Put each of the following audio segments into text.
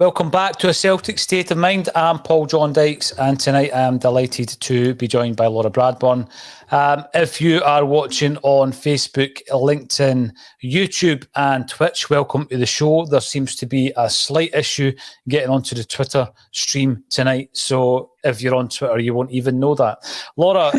Welcome back to A Celtic State of Mind. I'm Paul John Dykes, and tonight I'm delighted to be joined by Laura Bradburn. If you are watching on Facebook, LinkedIn, YouTube and Twitch, welcome to the show. There seems to be a slight issue getting onto the Twitter stream tonight, so if you're on Twitter, you won't even know that. Laura,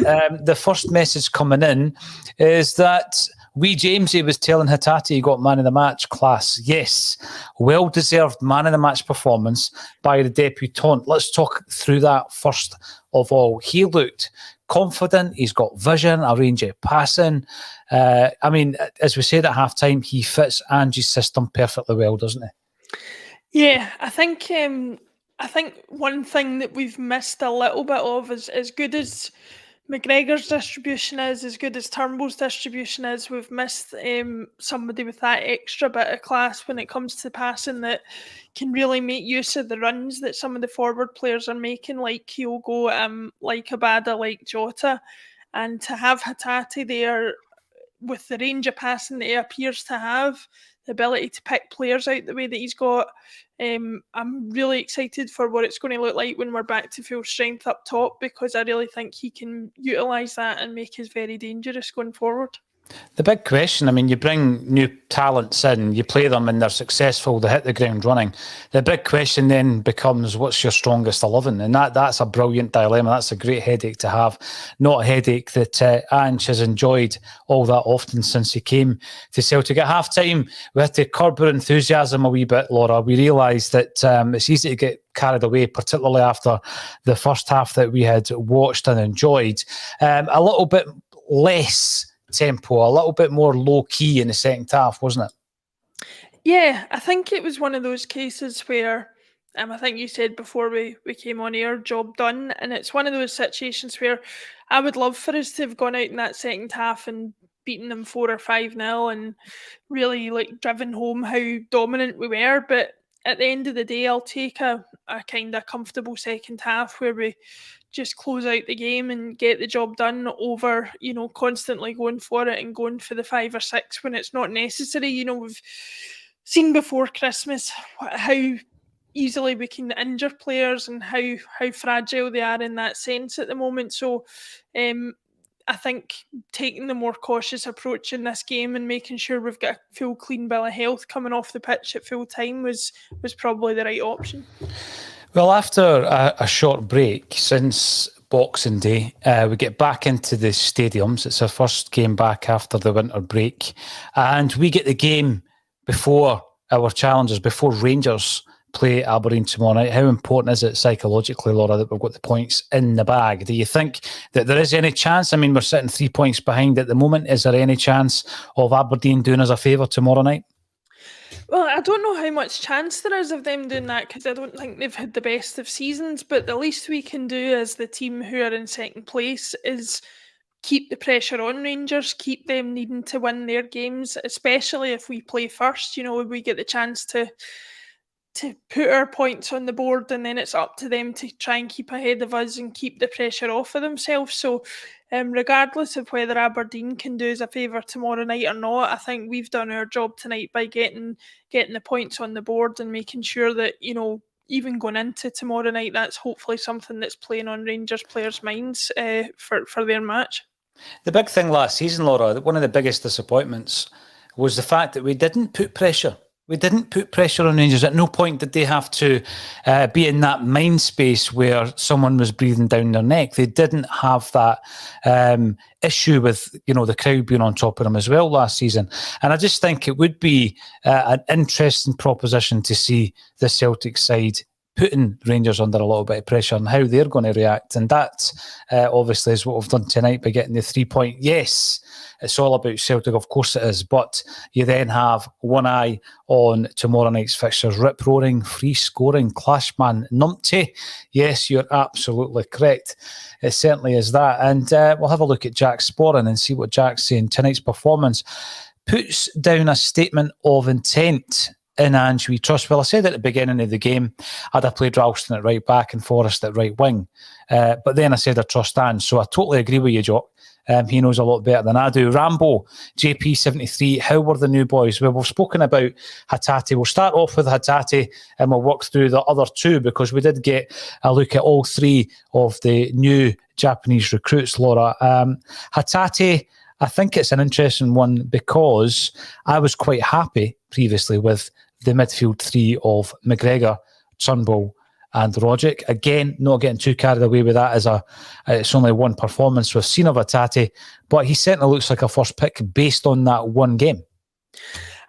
the first message coming in is that Jamesy was telling Hatate he got man of the match. Class. Yes, well-deserved man of the match performance by the debutant. Let's talk through that first of all. He looked confident. He's got vision, a range of passing. As we said at half-time, he fits Angie's system perfectly well, doesn't he? Yeah, I think one thing that we've missed a little bit of is, as good as McGregor's distribution is, as good as Turnbull's distribution is, we've missed somebody with that extra bit of class when it comes to passing that can really make use of the runs that some of the forward players are making, like Kyogo, like Abada, like Jota. And to have Hatate there with the range of passing that he appears to have, the ability to pick players out the way that he's got, I'm really excited for what it's going to look like when we're back to full strength up top, because I really think he can utilise that and make us very dangerous going forward. The big question, you bring new talents in, you play them and they're successful, they hit the ground running. The big question then becomes, what's your strongest 11? And that's a brilliant dilemma. That's a great headache to have. Not a headache that Ange has enjoyed all that often since he came to Celtic. At half-time, we had to curb our enthusiasm a wee bit, Laura. We realised that it's easy to get carried away, particularly after the first half that we had watched and enjoyed. A little bit less tempo, a little bit more low-key in the second half, wasn't it? Yeah, I think it was one of those cases where, I think you said before we came on air, job done, and it's one of those situations where I would love for us to have gone out in that second half and beaten them 4 or 5-0 and really driven home how dominant we were, but at the end of the day, I'll take a kind of comfortable second half where we just close out the game and get the job done over, constantly going for it and going for the 5 or 6 when it's not necessary. We've seen before Christmas how easily we can injure players and how fragile they are in that sense at the moment. So I think taking the more cautious approach in this game and making sure we've got a full clean bill of health coming off the pitch at full time was probably the right option. Well, after a short break since Boxing Day, we get back into the stadiums. It's our first game back after the winter break. And we get the game before our challengers, before Rangers play Aberdeen tomorrow night. How important is it psychologically, Laura, that we've got the points in the bag? Do you think that there is any chance? We're sitting 3 points behind at the moment. Is there any chance of Aberdeen doing us a favour tomorrow night? Well, I don't know how much chance there is of them doing that, because I don't think they've had the best of seasons, but the least we can do as the team who are in second place is keep the pressure on Rangers, keep them needing to win their games, especially if we play first. We get the chance to put our points on the board, and then it's up to them to try and keep ahead of us and keep the pressure off of themselves. So regardless of whether Aberdeen can do us a favour tomorrow night or not, I think we've done our job tonight by getting the points on the board and making sure that, even going into tomorrow night, that's hopefully something that's playing on Rangers players' minds for their match. The big thing last season, Laura, one of the biggest disappointments was the fact that we didn't put pressure. We didn't put pressure on Rangers. At no point did they have to be in that mind space where someone was breathing down their neck. They didn't have that issue with, the crowd being on top of them as well last season. And I just think it would be an interesting proposition to see the Celtic side putting Rangers under a little bit of pressure and how they're going to react. And that obviously is what we've done tonight by getting the 3 point. Yes, it's all about Celtic, of course it is, but you then have one eye on tomorrow night's fixtures. Rip-roaring, free-scoring, Clashman numpty. Yes, you're absolutely correct. It certainly is that. And we'll have a look at Jack Sporran and see what Jack's saying. Tonight's performance puts down a statement of intent in Ange we trust. Well, I said at the beginning of the game, I'd have played Ralston at right back and Forrest at right wing. But then I said I trust Ange. So I totally agree with you, Jock. He knows a lot better than I do. Rambo, JP73, how were the new boys? Well, we've spoken about Hatate. We'll start off with Hatate and we'll work through the other two because we did get a look at all three of the new Japanese recruits, Laura. Hatate, I think it's an interesting one because I was quite happy previously with the midfield three of McGregor, Turnbull, and Rogic. Again, not getting too carried away with that as it's only one performance we've seen of Hatate, but he certainly looks like a first pick based on that one game.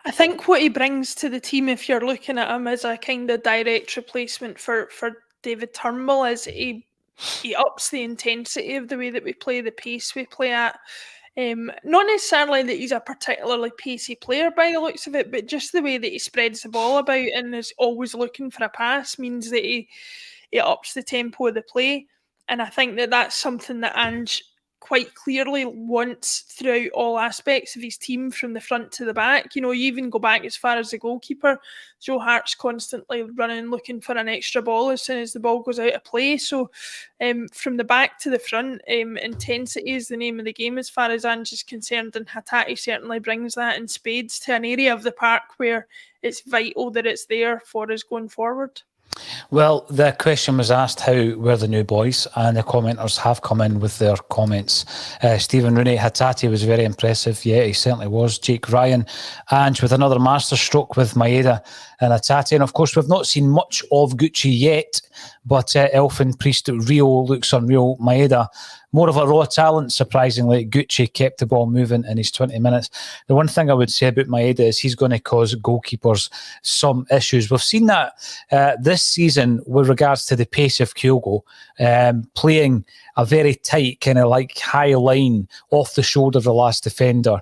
I think what he brings to the team, if you're looking at him as a kind of direct replacement for David Turnbull, is he ups the intensity of the way that we play, the pace we play at. Not necessarily that he's a particularly pacey player by the looks of it, but just the way that he spreads the ball about and is always looking for a pass means that he ups the tempo of the play. And I think that that's something that Ange quite clearly wants throughout all aspects of his team from the front to the back. You even go back as far as the goalkeeper. Joe Hart's constantly running, looking for an extra ball as soon as the ball goes out of play. So from the back to the front, intensity is the name of the game as far as Ange is concerned, and Hatate certainly brings that in spades to an area of the park where it's vital that it's there for us going forward. Well, the question was asked, how were the new boys? And the commenters have come in with their comments. Stephen Rooney, Hatate was very impressive. Yeah, he certainly was. Jake Ryan, Ange with another masterstroke with Maeda and Hatate. And of course, we've not seen much of Gucci yet, but Elfin Priest Rio looks unreal. Maeda, more of a raw talent, surprisingly. Gucci kept the ball moving in his 20 minutes. The one thing I would say about Maeda is he's going to cause goalkeepers some issues. We've seen that this season with regards to the pace of Kyogo, playing a very tight kind of like high line off the shoulder of the last defender.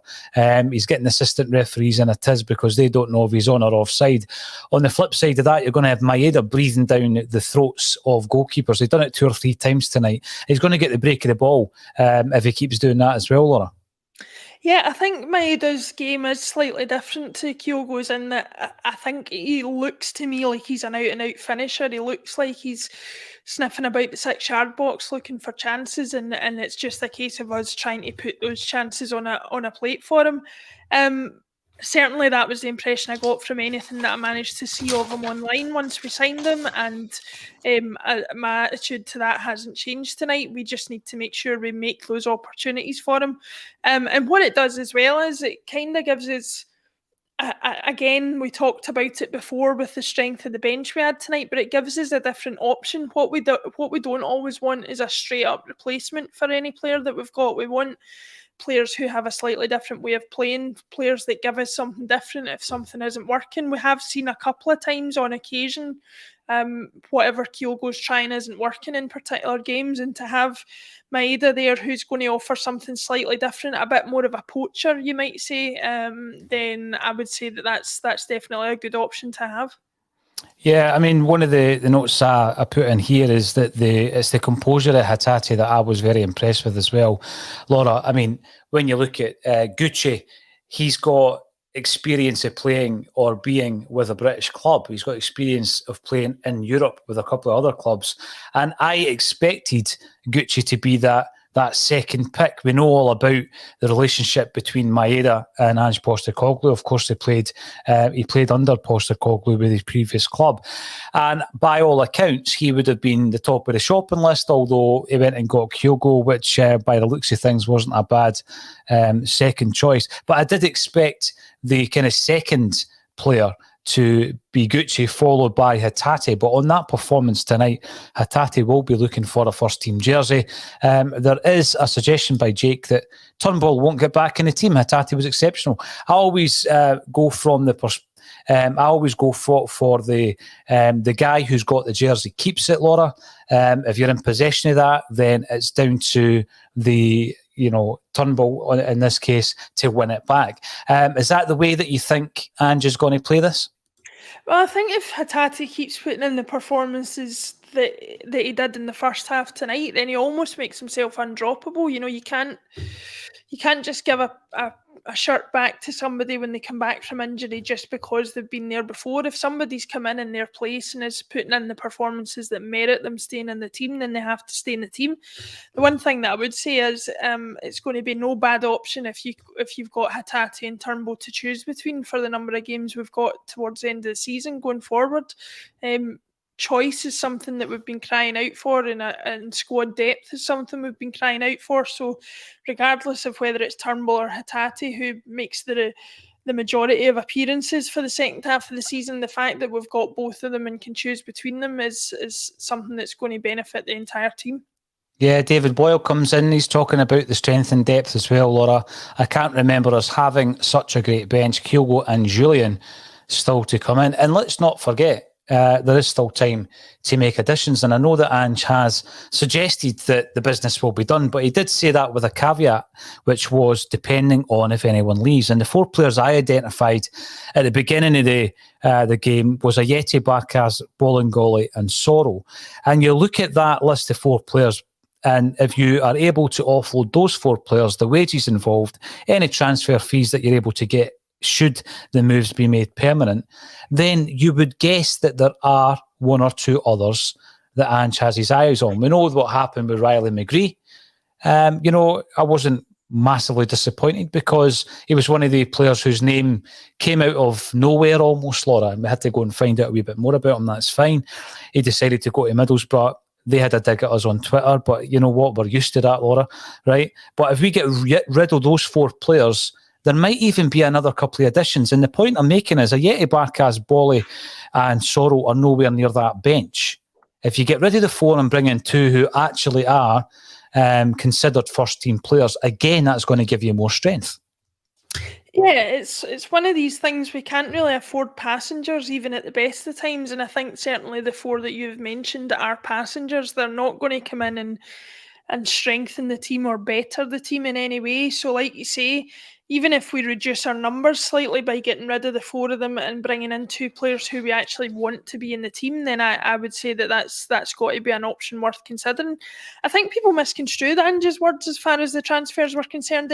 He's getting assistant referees in a tiz because they don't know if he's on or offside. On the flip side of that, you're going to have Maeda breathing down the throats of goalkeepers. He's done it 2 or 3 times tonight. He's going to get the break of the ball if he keeps doing that as well, Laura. Yeah, I think Maeda's game is slightly different to Kyogo's in that I think he looks to me like he's an out-and-out finisher. He looks like he's sniffing about the 6-yard box looking for chances, and it's just a case of us trying to put those chances on a plate for him. Certainly that was the impression I got from anything that I managed to see of him online once we signed him, and my attitude to that hasn't changed tonight. We just need to make sure we make those opportunities for him. And what it does as well is it kind of gives us, again, we talked about it before with the strength of the bench we had tonight, but it gives us a different option. What we don't always want is a straight up replacement for any player that we've got. We want players who have a slightly different way of playing, players that give us something different if something isn't working. We have seen a couple of times on occasion whatever Kyogo's trying isn't working in particular games, and to have Maeda there who's going to offer something slightly different, a bit more of a poacher you might say, then I would say that's definitely a good option to have. Yeah, I mean, one of the notes I put in here is that it's the composure of Hatate that I was very impressed with as well. Laura, I mean, when you look at Gucci, he's got experience of playing or being with a British club. He's got experience of playing in Europe with a couple of other clubs. And I expected Gucci to be that second pick. We know all about the relationship between Maeda and Ange Postecoglou. Of course, he played under Postecoglou with his previous club. And by all accounts, he would have been the top of the shopping list, although he went and got Kyogo, which by the looks of things wasn't a bad second choice. But I did expect the kind of second player to be Gucci, followed by Hatate. But on that performance tonight, Hatate will be looking for a first-team jersey. There is a suggestion by Jake that Turnbull won't get back in the team. Hatate was exceptional. I always go from the for the guy who's got the jersey keeps it, Laura. If you're in possession of that, then it's down to the Turnbull in this case to win it back. Is that the way that you think Ange is going to play this? Well, I think if Hatate keeps putting in the performances that he did in the first half tonight, then he almost makes himself undroppable. You can't just give a a shirt back to somebody when they come back from injury just because they've been there before. If somebody's come in their place and is putting in the performances that merit them staying in the team, then they have to stay in the team. The one thing that I would say is it's going to be no bad option if you've got Hatate and Turnbull to choose between for the number of games we've got towards the end of the season going forward. Choice is something that we've been crying out for, and squad depth is something we've been crying out for. So regardless of whether it's Turnbull or Hatate who makes the majority of appearances for the second half of the season, the fact that we've got both of them and can choose between them is something that's going to benefit the entire team. Yeah, David Boyle comes in. He's talking about the strength and depth as well, Laura. I can't remember us having such a great bench. Kyogo and Julian still to come in. And let's not forget, there is still time to make additions. And I know that Ange has suggested that the business will be done, but he did say that with a caveat, which was depending on if anyone leaves. And the 4 players I identified at the beginning of the game was Ayeti, Bakas, Bolingoli and Sorrell. And you look at that list of 4 players, and if you are able to offload those 4 players, the wages involved, any transfer fees that you're able to get, should the moves be made permanent, then you would guess that there are 1 or 2 others that Ange has his eyes on. We know what happened with Riley McGree. I wasn't massively disappointed because he was one of the players whose name came out of nowhere almost, Laura, and we had to go and find out a wee bit more about him. That's fine. He decided to go to Middlesbrough. They had a dig at us on Twitter, but you know what? We're used to that, Laura, right? But if we get rid of those 4 players, there might even be another couple of additions. And the point I'm making is Ayeti, Bakas, Bolly and Sorrell are nowhere near that bench. If you get rid of the 4 and bring in 2 who actually are considered first-team players, again, that's going to give you more strength. Yeah, it's one of these things. We can't really afford passengers even at the best of times, and I think certainly the 4 that you've mentioned are passengers. They're not going to come in and strengthen the team or better the team in any way. So like you say, even if we reduce our numbers slightly by getting rid of the 4 of them and bringing in 2 players who we actually want to be in the team, then I would say that's got to be an option worth considering. I think people misconstrued Ange's words as far as the transfers were concerned.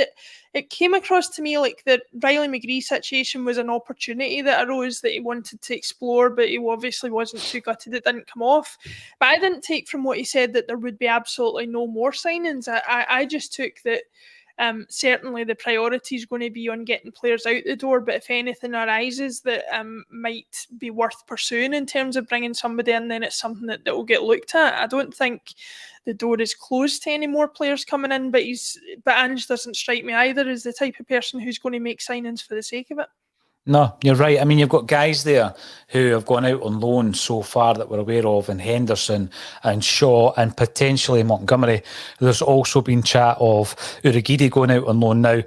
It came across to me like the Riley McGree situation was an opportunity that arose that he wanted to explore, but he obviously wasn't too gutted it didn't come off. But I didn't take from what he said that there would be absolutely no more signings. I just took that certainly the priority is going to be on getting players out the door, but if anything arises that might be worth pursuing in terms of bringing somebody in, then it's something that will get looked at. I don't think the door is closed to any more players coming in, but Ange doesn't strike me either as the type of person who's going to make signings for the sake of it. No, you're right. I mean, you've got guys there who have gone out on loan so far that we're aware of, and Henderson and Shaw and potentially Montgomery. There's also been chat of Urhoghide going out on loan now.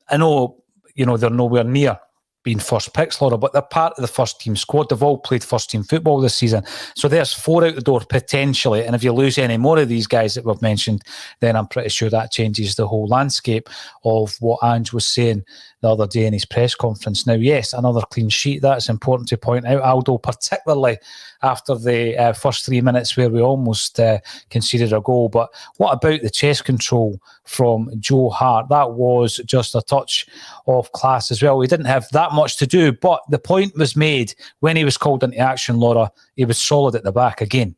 I know, they're nowhere near being first picks, Laura, but they're part of the first team squad. They've all played first team football this season. So there's 4 out the door potentially. And if you lose any more of these guys that we've mentioned, then I'm pretty sure that changes the whole landscape of what Ange was saying the other day in his press conference. Now, yes, another clean sheet. That's important to point out, Aldo, particularly after the first 3 minutes where we almost conceded a goal. But what about the chest control from Joe Hart? That was just a touch of class as well. He didn't have that much to do, but the point was made when he was called into action, Laura. He was solid at the back again.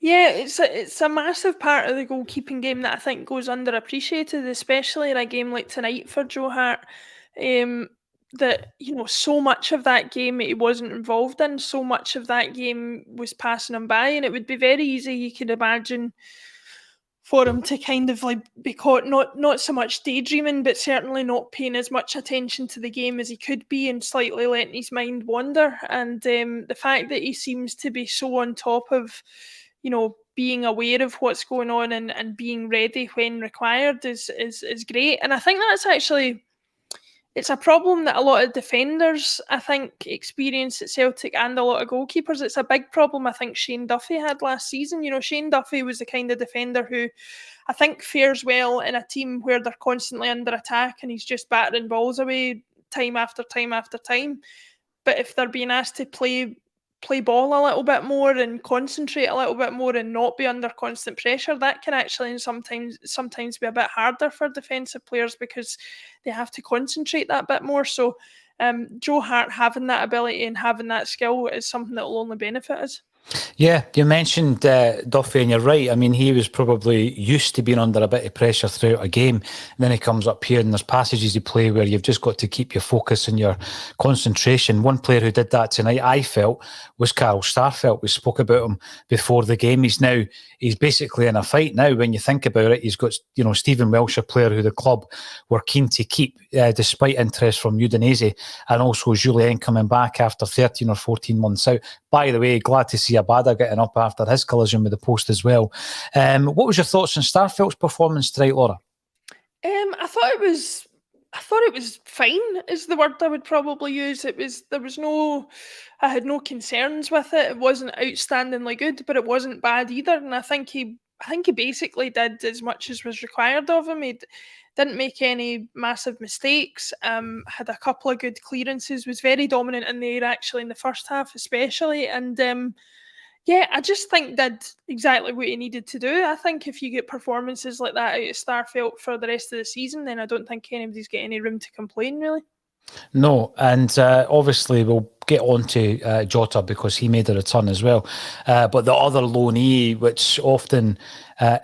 Yeah, it's a massive part of the goalkeeping game that I think goes underappreciated, especially in a game like tonight for Joe Hart. That so much of that game he wasn't involved in, so much of that game was passing him by, and it would be very easy, you could imagine, for him to kind of like be caught not so much daydreaming, but certainly not paying as much attention to the game as he could be, and slightly letting his mind wander. And the fact that he seems to be so on top of being aware of what's going on and being ready when required is great. And I think that's actually, it's a problem that a lot of defenders, I think, experience at Celtic, and a lot of goalkeepers. It's a big problem I think Shane Duffy had last season. Shane Duffy was the kind of defender who I think fares well in a team where they're constantly under attack and he's just battering balls away time after time after time. But if they're being asked to play play ball a little bit more and concentrate a little bit more and not be under constant pressure, that can actually sometimes be a bit harder for defensive players because they have to concentrate that bit more. So Joe Hart having that ability and having that skill is something that will only benefit us. Yeah, you mentioned Duffy, and you're right. I mean, he was probably used to being under a bit of pressure throughout a game. And then he comes up here and there's passages you play where you've just got to keep your focus and your concentration. One player who did that tonight, I felt, was Carl Starfelt. We spoke about him before the game. He's basically in a fight now. When you think about it, he's got, Stephen Welsh, a player who the club were keen to keep despite interest from Udinese, and also Julien coming back after 13 or 14 months out. By the way, glad to see Abada getting up after his collision with the post as well. What was your thoughts on Starfelt's performance tonight, Laura? I thought it was fine, is the word I would probably use. I had no concerns with it. It wasn't outstandingly good, but it wasn't bad either. And I think he basically did as much as was required of him. He didn't make any massive mistakes. Had a couple of good clearances. Was very dominant in the air actually in the first half, especially. And I just think did exactly what he needed to do. I think if you get performances like that out of Starfelt for the rest of the season, then I don't think anybody's got any room to complain, really. No, and obviously we'll get on to Jota because he made a return as well. But the other loanee, which often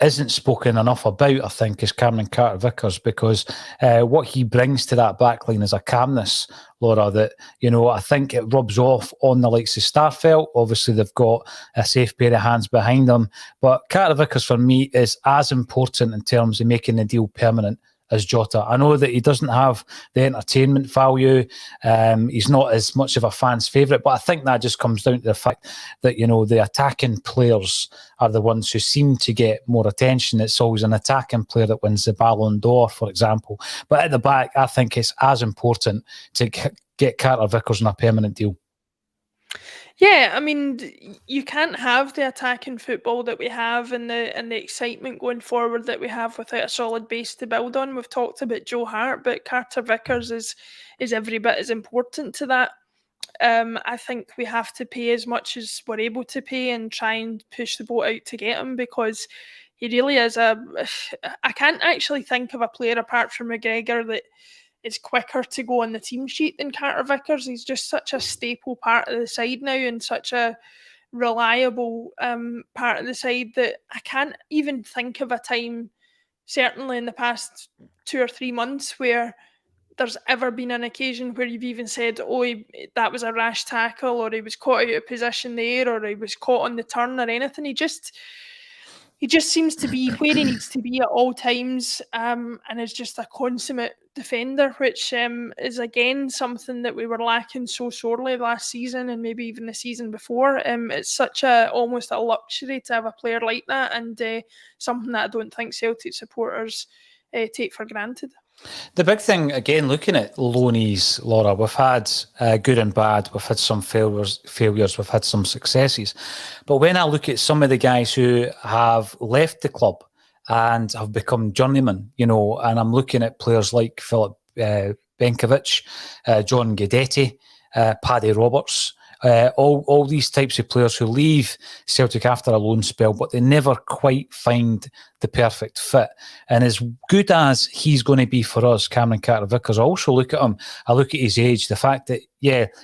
isn't spoken enough about, I think, is Cameron Carter-Vickers, because what he brings to that backline is a calmness, Laura, that, I think it rubs off on the likes of Starfelt. Obviously, they've got a safe pair of hands behind them. But Carter-Vickers, for me, is as important in terms of making the deal permanent as Jota. I know that he doesn't have the entertainment value. He's not as much of a fan's favourite, but I think that just comes down to the fact that, the attacking players are the ones who seem to get more attention. It's always an attacking player that wins the Ballon d'Or, for example. But at the back, I think it's as important to get Carter-Vickers on a permanent deal. Yeah, I mean, you can't have the attacking football that we have and the excitement going forward that we have without a solid base to build on. We've talked about Joe Hart, but Carter-Vickers is every bit as important to that. I think we have to pay as much as we're able to pay and try and push the boat out to get him, because he really is I can't actually think of a player apart from McGregor that is quicker to go on the team sheet than Carter-Vickers. He's just such a staple part of the side now and such a reliable part of the side that I can't even think of a time, certainly in the past 2 or 3 months, where there's ever been an occasion where you've even said, that was a rash tackle, or he was caught out of position there, or he was caught on the turn or anything. He just seems to be where he needs to be at all times, and is just a consummate defender, which is again something that we were lacking so sorely last season and maybe even the season before. It's almost a luxury to have a player like that, and something that I don't think Celtic supporters take for granted. The big thing, again, looking at loanees, Laura, we've had good and bad. We've had some failures. We've had some successes. But when I look at some of the guys who have left the club and have become journeymen, and I'm looking at players like Filip Benkovic, John Guidetti, Paddy Roberts, all these types of players who leave Celtic after a loan spell, but they never quite find the perfect fit. And as good as he's going to be for us, Cameron Carter-Vickers, I also look at him, I look at his age, the fact that,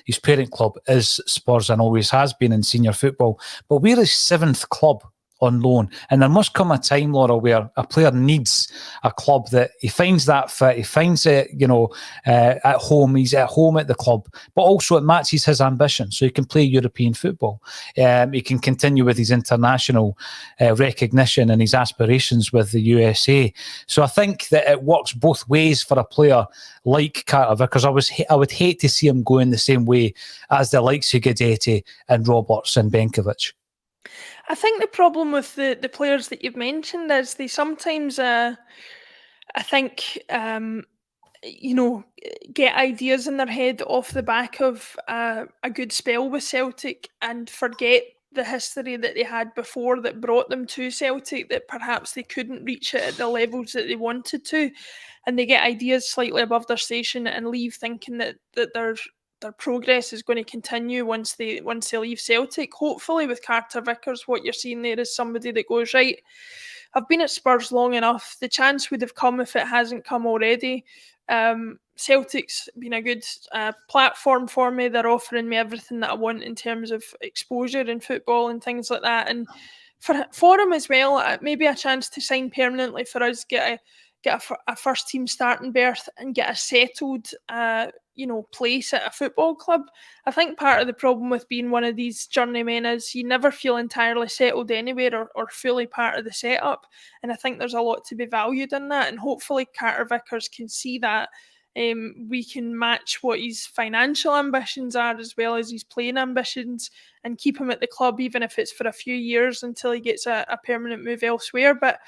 his parent club is Spurs and always has been in senior football, but we're his 7th club on loan. And there must come a time, Laura, where a player needs a club that he finds that fit, he finds it, at home, he's at home at the club, but also it matches his ambition, so he can play European football. He can continue with his international recognition and his aspirations with the USA. So I think that it works both ways for a player like Carter-Vickers. I would hate to see him going the same way as the likes of Guidetti and Roberts and Benkovic. I think the problem with the players that you've mentioned is they sometimes, I think, get ideas in their head off the back of a good spell with Celtic and forget the history that they had before that brought them to Celtic, that perhaps they couldn't reach it at the levels that they wanted to. And they get ideas slightly above their station and leave thinking that they're their progress is going to continue once they leave Celtic. Hopefully with Carter Vickers, what you're seeing there is somebody that goes, right, I've been at Spurs long enough. The chance would have come if it hasn't come already. Celtic's been a good platform for me. They're offering me everything that I want in terms of exposure in football and things like that. And for him as well, maybe a chance to sign permanently for us, get a first team starting berth and get a settled place at a football club. I think part of the problem with being one of these journeymen is you never feel entirely settled anywhere or fully part of the setup. And I think there's a lot to be valued in that. And hopefully Carter Vickers can see that. We can match what his financial ambitions are as well as his playing ambitions and keep him at the club, even if it's for a few years until he gets a permanent move elsewhere. But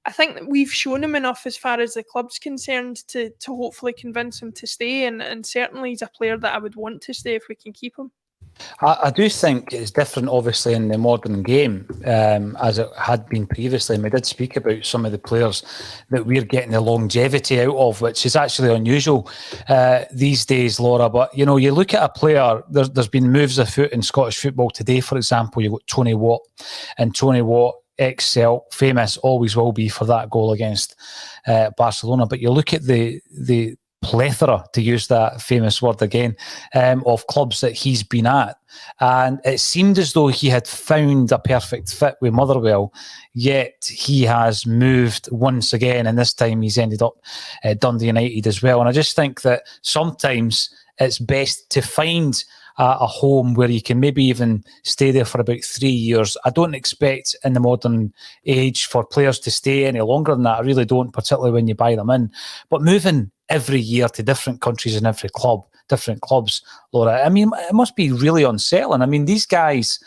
I think that we've shown him enough as far as the club's concerned to hopefully convince him to stay. And certainly he's a player that I would want to stay if we can keep him. I do think it's different, obviously, in the modern game as it had been previously. And we did speak about some of the players that we're getting the longevity out of, which is actually unusual these days, Laura. But, you look at a player, there's been moves afoot in Scottish football today. For example, you've got Tony Watt, and Tony Watt, ex-Celt, famous, always will be for that goal against Barcelona. But you look at the plethora, to use that famous word again, of clubs that he's been at. And it seemed as though he had found a perfect fit with Motherwell, yet he has moved once again, and this time he's ended up at Dundee United as well. And I just think that sometimes it's best to find a home where you can maybe even stay there for about 3 years. I don't expect in the modern age for players to stay any longer than that. I really don't, particularly when you buy them in. But moving every year to different countries and every club, different clubs, Laura, I mean, it must be really unsettling. I mean, these guys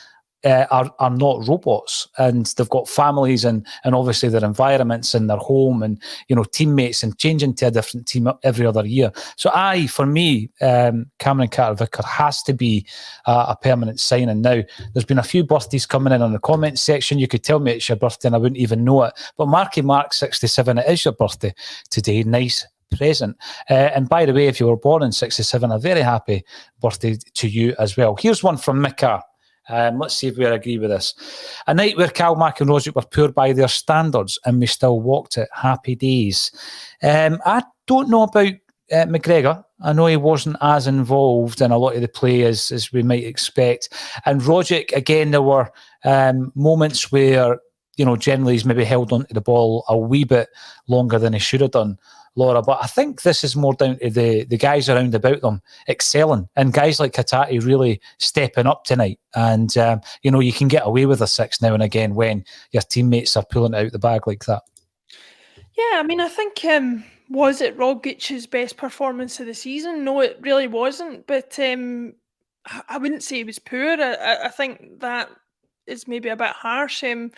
are not robots, and they've got families and obviously their environments and their home and teammates, and changing to a different team every other year. So for me, Cameron Carter-Vickers has to be a permanent signing. Now, there's been a few birthdays coming in on the comments section. You could tell me it's your birthday and I wouldn't even know it. But Marky Mark 67, it is your birthday today. Nice present. And by the way, if you were born in 67, a very happy birthday to you as well. Here's one from Mick R. Let's see if we agree with this. A night where Calmac and Rogic were poor by their standards and we still walked it. Happy days. I don't know about McGregor. I know he wasn't as involved in a lot of the play as we might expect. And Rogic, again, there were moments where, generally he's maybe held onto the ball a wee bit longer than he should have done, Laura. But I think this is more down to the guys around about them excelling, and guys like Hatate really stepping up tonight. And, you can get away with a 6 now and again when your teammates are pulling it out the bag like that. Yeah, I mean, I think, was it Rogic's best performance of the season? No, it really wasn't. But I wouldn't say he was poor. I think that is maybe a bit harsh. I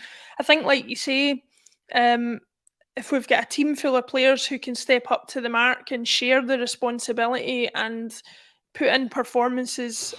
think, like you say, if we've got a team full of players who can step up to the mark and share the responsibility and put in performances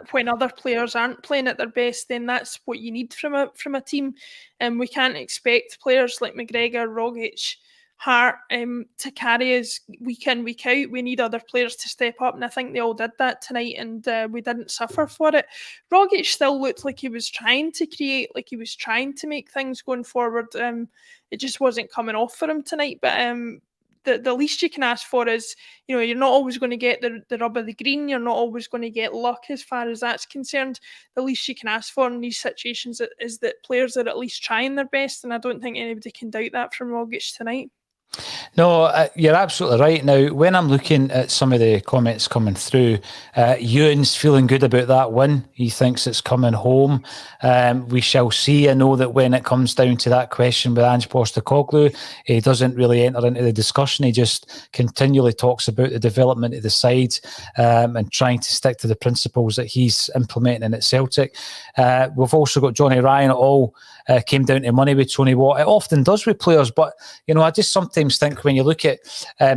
when other players aren't playing at their best, then that's what you need from a team. And we can't expect players like McGregor, Rogic, Hart to carry us week in, week out. We need other players to step up, and I think they all did that tonight, and we didn't suffer for it. Rogic still looked like he was trying to create, like he was trying to make things going forward. It just wasn't coming off for him tonight. But the least you can ask for is, you're not always going to get the rub of the green. You're not always going to get luck as far as that's concerned. The least you can ask for in these situations is that players are at least trying their best, and I don't think anybody can doubt that from Rogic tonight. No, you're absolutely right. Now, when I'm looking at some of the comments coming through, Ewan's feeling good about that win. He thinks it's coming home. We shall see. I know that when it comes down to that question with Ange Postecoglou, he doesn't really enter into the discussion. He just continually talks about the development of the side and trying to stick to the principles that he's implementing at Celtic. We've also got Johnny Ryan. It all came down to money with Tony Watt. It often does with players, but I just sometimes sometimes think when you look at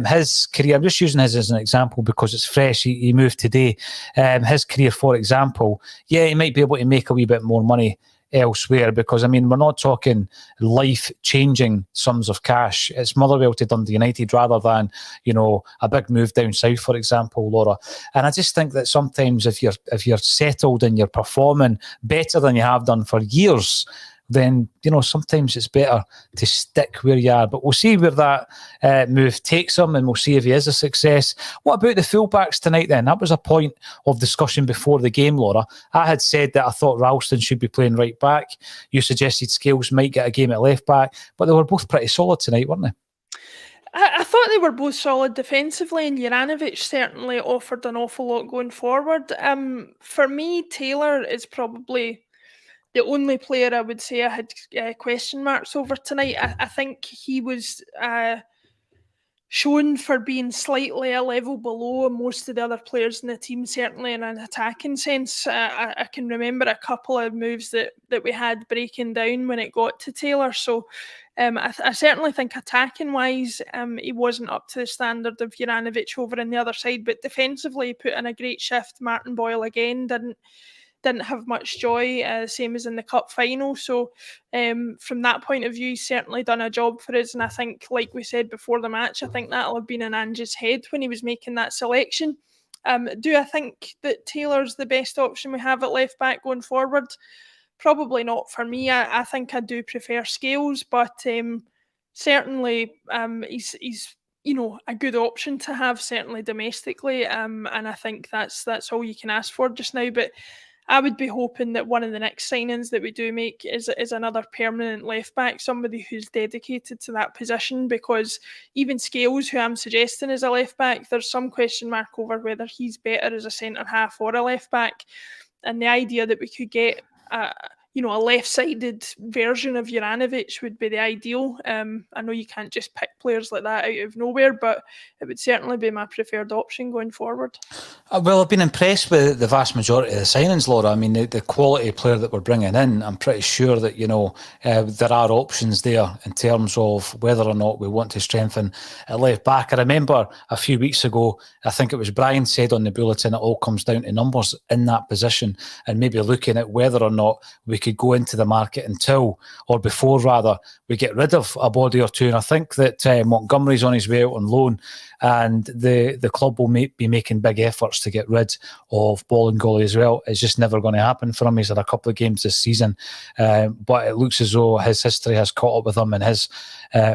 his career, I'm just using his as an example because it's fresh, he moved today, his career, for example, yeah, he might be able to make a wee bit more money elsewhere, because I mean, we're not talking life-changing sums of cash. It's Motherwell to Dundee United rather than, you know, a big move down south, for example, Laura. And I just think that sometimes if you're settled and you're performing better than you have done for years, then, you know, sometimes it's better to stick where you are. But we'll see where that move takes him, and we'll see if he is a success. What about the fullbacks tonight then? That was a point of discussion before the game, Laura. I had said that I thought Ralston should be playing right back. You suggested Scales might get a game at left back, but they were both pretty solid tonight, weren't they? I thought they were both solid defensively, and Juranovic certainly offered an awful lot going forward. For me, Taylor is probably the only player I would say I had question marks over tonight. I think he was shown for being slightly a level below most of the other players in the team, certainly in an attacking sense. I can remember a couple of moves that we had breaking down when it got to Taylor. So I certainly think attacking-wise, he wasn't up to the standard of Juranovic over on the other side, but defensively he put in a great shift. Martin Boyle again didn't have much joy, same as in the cup final. So from that point of view, he's certainly done a job for us. And I think, like we said before the match, I think that'll have been in Ange's head when he was making that selection. Do I think that Taylor's the best option we have at left back going forward? Probably not for me. I think I do prefer Scales, but certainly he's you know, a good option to have, certainly domestically. And I think that's all you can ask for just now. But I would be hoping that one of the next signings that we do make is another permanent left back, somebody who's dedicated to that position, because even Scales, who I'm suggesting is a left back, there's some question mark over whether he's better as a centre half or a left back. And the idea that we could get a left-sided version of Juranovic would be the ideal. I know you can't just pick players like that out of nowhere, but it would certainly be my preferred option going forward. Well, I've been impressed with the vast majority of the signings, Laura. I mean, the quality player that we're bringing in, I'm pretty sure that, you know, there are options there in terms of whether or not we want to strengthen at left back. I remember a few weeks ago, I think it was Brian said on the bulletin, it all comes down to numbers in that position, and maybe looking at whether or not we could go into the market before we get rid of a body or two. And I think that Montgomery's on his way out on loan, and the club will be making big efforts to get rid of Bolingoli as well. It's just never going to happen for him. He's had a couple of games this season, but it looks as though his history has caught up with him and his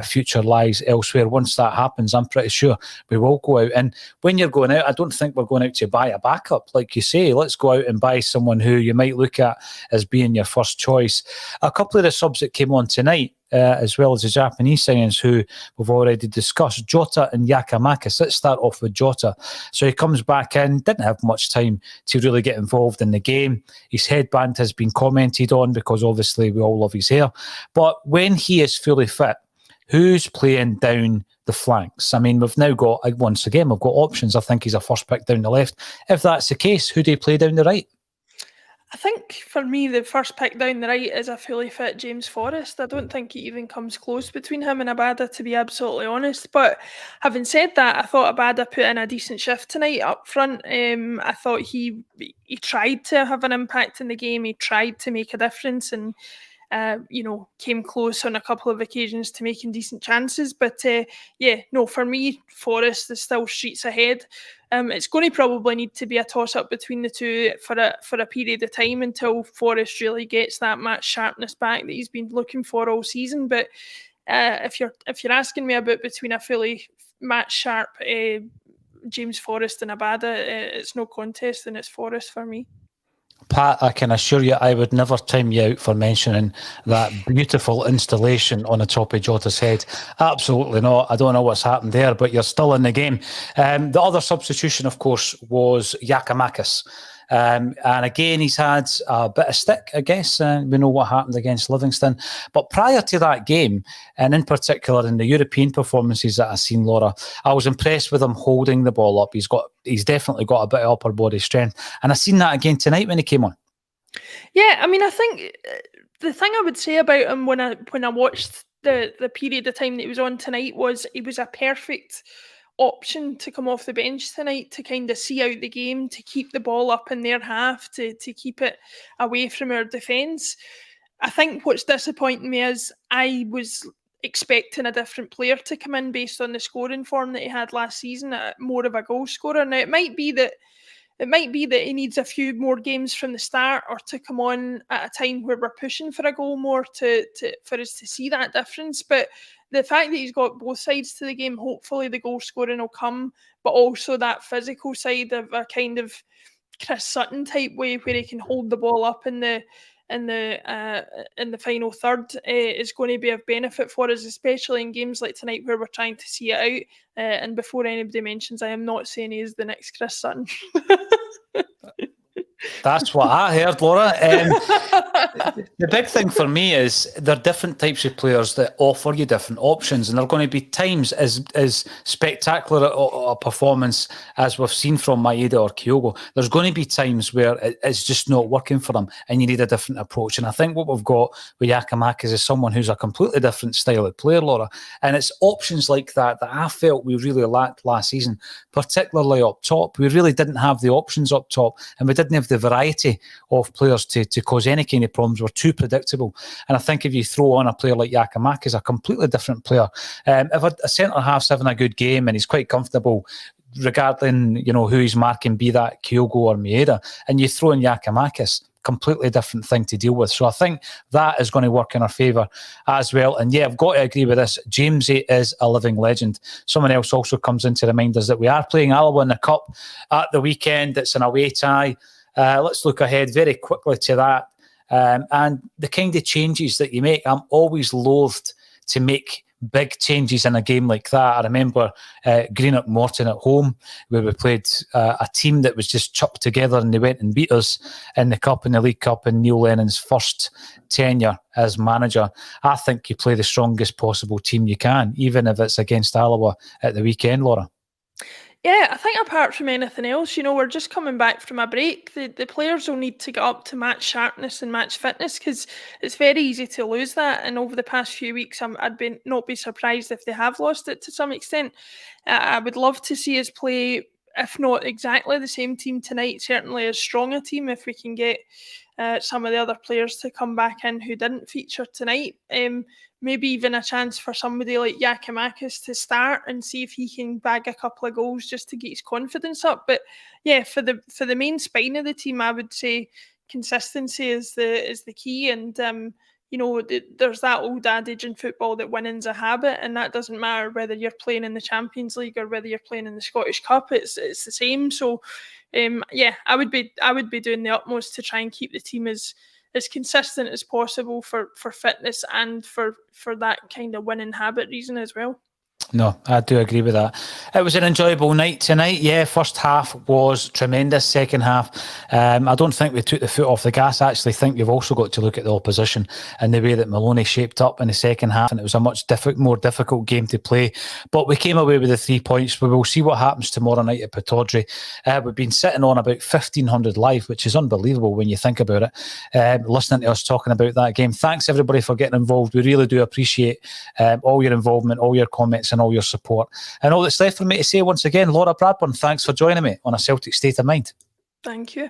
future lies elsewhere. Once that happens, I'm pretty sure we will go out. And when you're going out, I don't think we're going out to buy a backup. Like you say, let's go out and buy someone who you might look at as being your first choice. A couple of the subs that came on tonight, as well as the Japanese signings who we've already discussed, Jota and Giakoumakis. Let's start off with Jota. So he comes back in, didn't have much time to really get involved in the game. His headband has been commented on because obviously we all love his hair. But when he is fully fit, who's playing down the flanks? I mean, we've now got, once again, we've got options. I think he's a first pick down the left. If that's the case, who do you play down the right? I think for me, the first pick down the right is a fully fit James Forrest. I don't think it even comes close between him and Abada, to be absolutely honest. But having said that, I thought Abada put in a decent shift tonight up front. I thought he tried to have an impact in the game. He tried to make a difference, and came close on a couple of occasions to making decent chances. But for me, Forrest is still streets ahead. It's going to probably need to be a toss-up between the two for a period of time until Forrest really gets that match sharpness back that he's been looking for all season. But if you're asking me about between a fully match sharp James Forrest and Abada, it's no contest, and it's Forrest for me. Pat, I can assure you I would never time you out for mentioning that beautiful installation on the top of Jota's head. Absolutely not. I don't know what's happened there, but you're still in the game. The other substitution, of course, was Giakoumakis. And again, he's had a bit of stick, I guess. We know what happened against Livingston. But prior to that game, and in particular in the European performances that I've seen, Laura, I was impressed with him holding the ball up. He's definitely got a bit of upper body strength. And I've seen that again tonight when he came on. Yeah, I mean, I think the thing I would say about him when I watched the period of time that he was on tonight was he was a perfect option to come off the bench tonight to kind of see out the game, to keep the ball up in their half, to keep it away from our defence. I think what's disappointing me is I was expecting a different player to come in based on the scoring form that he had last season, more of a goal scorer. Now, it might be that he needs a few more games from the start, or to come on at a time where we're pushing for a goal more for us to see that difference. But the fact that he's got both sides to the game, hopefully the goal scoring will come, but also that physical side of a kind of Chris Sutton type way where he can hold the ball up in the final third is going to be of benefit for us, especially in games like tonight where we're trying to see it out. And before anybody mentions, I am not saying he is the next Chris Sutton. That's what I heard, Laura. The big thing for me is there are different types of players that offer you different options, and there are going to be times as spectacular a performance as we've seen from Maeda or Kyogo. There's going to be times where it's just not working for them, and you need a different approach. And I think what we've got with Giakoumakis is someone who's a completely different style of player, Laura. And it's options like that I felt we really lacked last season, particularly up top. We really didn't have the options up top, and we didn't have the variety of players to cause any kind of problems. We're too predictable. And I think if you throw on a player like Giakoumakis, a completely different player, if a centre-half's having a good game and he's quite comfortable regarding, who he's marking, be that Kyogo or Maeda, and you throw in Giakoumakis, completely different thing to deal with. So I think that is going to work in our favour as well. And yeah, I've got to agree with this. Jamesy is a living legend. Someone else also comes in to remind us that we are playing Alloa in the Cup at the weekend. It's an away tie. Let's look ahead very quickly to that. And the kind of changes that you make, I'm always loathed to make big changes in a game like that. I remember Greenock Morton at home, where we played a team that was just chucked together, and they went and beat us in the Cup, in the League Cup, in Neil Lennon's first tenure as manager. I think you play the strongest possible team you can, even if it's against Alloa at the weekend, Laura. Yeah, I think apart from anything else, we're just coming back from a break. The players will need to get up to match sharpness and match fitness, because it's very easy to lose that. And over the past few weeks, I'd not be surprised if they have lost it to some extent. I would love to see us play, if not exactly the same team tonight, certainly as strong a team, if we can get some of the other players to come back in who didn't feature tonight. Maybe even a chance for somebody like Giakoumakis to start and see if he can bag a couple of goals just to get his confidence up. But yeah, for the main spine of the team, I would say consistency is the key. And there's that old adage in football that winning's a habit, and that doesn't matter whether you're playing in the Champions League or whether you're playing in the Scottish Cup. It's the same. So I would be doing the utmost to try and keep the team as consistent as possible for fitness and for that kind of winning habit reason as well. No, I do agree with that. It was an enjoyable night tonight. Yeah, first half was tremendous. Second half, I don't think we took the foot off the gas. I actually think you've also got to look at the opposition and the way that Maloney shaped up in the second half, and it was a much more difficult game to play. But we came away with the 3 points. We will see what happens tomorrow night at Pittodrie. We've been sitting on about 1,500 live, which is unbelievable when you think about it. Listening to us talking about that game. Thanks everybody for getting involved. We really do appreciate all your involvement, all your comments, and all your support. And all that's left for me to say once again, Laura Bradburn, thanks for joining me on A Celtic State of Mind. Thank you.